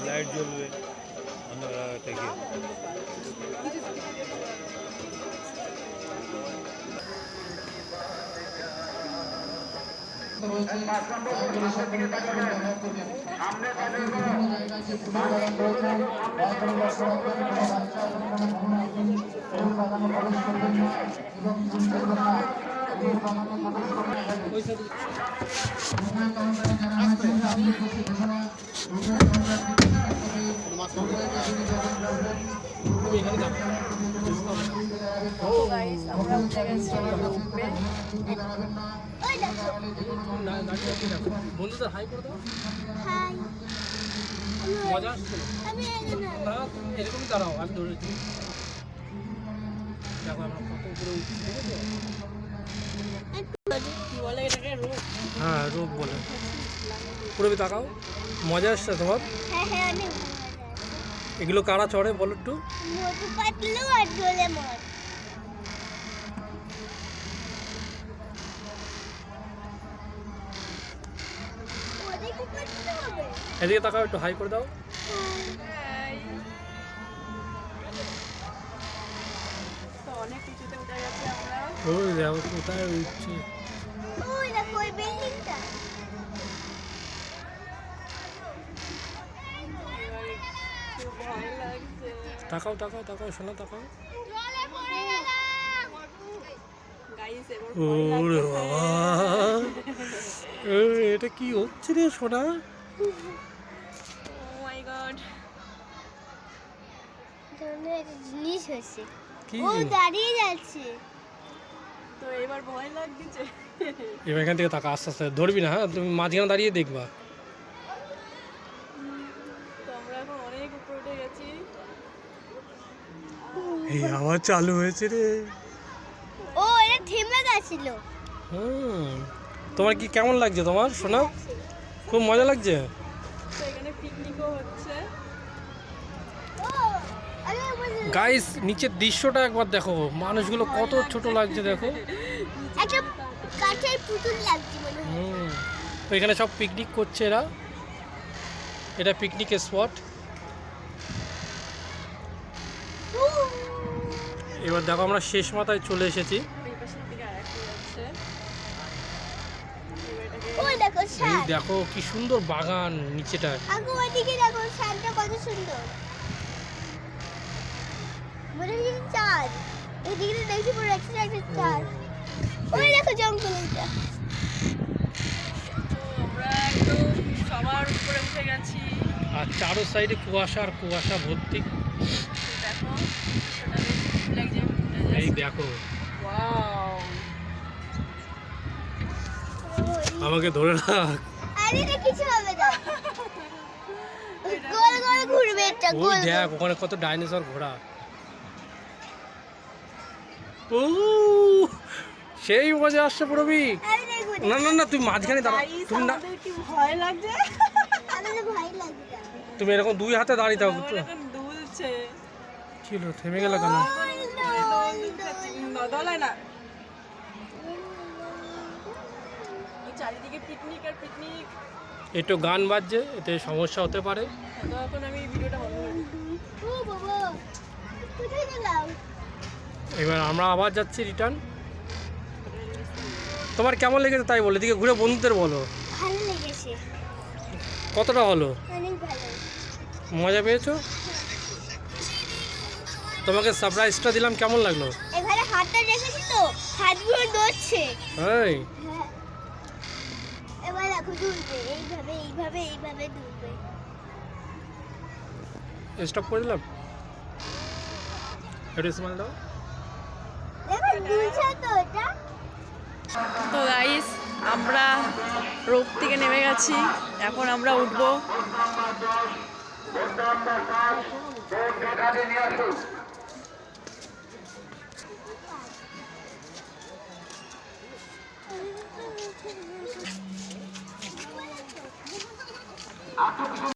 Light জ্বলবে অন্ধকার থেকে। বন্ধুদের হাই করে দাও। মজা আসছে না, এরকমই দাঁড়াও, আমি ধরেছি। দেখো আমরা কত উপরে উঠছি, ঠিক আছে? হ্যাঁ, রোগ বলে। পুরো তাকাও, মজা আসছে তোমার? এগুলো কারা চড়ে বলো একটু? এদিকে তাকাও, একটু হাই করে দাও। ওই দেখো কোথায় উঠছে। তাকাও তাকাও তাকাও, শোনা তাকাও। ওরে বাবা, এটা কি হচ্ছে রে সোনা? জিনিস হয়েছে, ও দাঁড়িয়ে যাচ্ছে তো এবার ভয় লাগছে। এবার এখান থেকে তাকা, আস্তে আস্তে ধরবি না, হ্যাঁ? তুমি মাঝখানে দাঁড়িয়ে দেখবা। আমরা এখন অনেক উপরে উঠে গেছি। এই আবার চালু হয়েছে রে। ও এটা থেমে গেছিল। তোমার কি কেমন লাগছে তোমার সোনা? খুব মজা লাগছে তো এখানে পিকনিকও হচ্ছে। গাইস, নিচের দৃশ্যটা একবার দেখো, মানুষগুলো কত ছোট লাগছে দেখো। একটা কাঠের পুতুল লাগছে মনে হয়। তো এখানে সব পিকনিক করছে এরা, এটা পিকনিকের স্পট। এবার দেখো আমরা শেষ মাথায় চলে এসেছি। এই দেখো কি সুন্দর বাগান নিচেটা। ওইদিকে দেখো শানটা কত সুন্দর। মনে হচ্ছে চাঁদ, এদিকে দেখি পুরো একটা চাঁদ। ওই দেখো জঙ্গলটা। আমরা একদম সবার উপরে উঠে গেছি আর চারো সাইডে কুয়াশা আর কুয়াশা ভর্তি। দেখো সেটা বেশ লাগছে। এই দেখো, ওয়াও, আমাকে ধরে রাখ। আরে এটা কিছু হবে না, গোল গোল ঘুরবে এটা। ওই দেখ ওখানে কত ডাইনোসর ঘোড়া। ও সেই মজা আসছে পুরবি। না না না, তুমি মাঝখানে দাঁড়াও। তুমি না, কি ভয় লাগছে? আমার ভয় লাগছে। তুমি এরকম দুই হাতে দাঁড়িয়ে থাকো। দুলছে, কি হলো, থেমে গেল কেন? দলায় না, চারিদিকে পিকনিক আর পিকনিক। একটু গান বাজছে, এতে সমস্যা হতে পারে। তখন আমি ভিডিওটা বন্ধ করে দিই। ও বাবা, কোথায় গেলাম? এবার আমরা আবার যাচ্ছি রিটার্ন। তোমার কেমন লেগেছে তাই বলো, এদিকে ঘুরে বন্ধুদের বলো। ভালো লেগেছে, কতটা হলো? অনেক ভালো। মজা পেয়েছো? তোমাকে সারপ্রাইজটা দিলাম, কেমন লাগলো? এখানে হাতটা রেখেছি তো, হাতগুলো নড়ছে। এই হ্যাঁ, এবার দেখো দুলবে, এইভাবে এইভাবে এইভাবে দুলবে। স্টপ করে দিলাম, একটু স্মাইল দাও। দেখো দুলছে তো এটা। তো গাইস, আমরা রোপ থেকে নেমে গেছি, এখন আমরা উঠবো।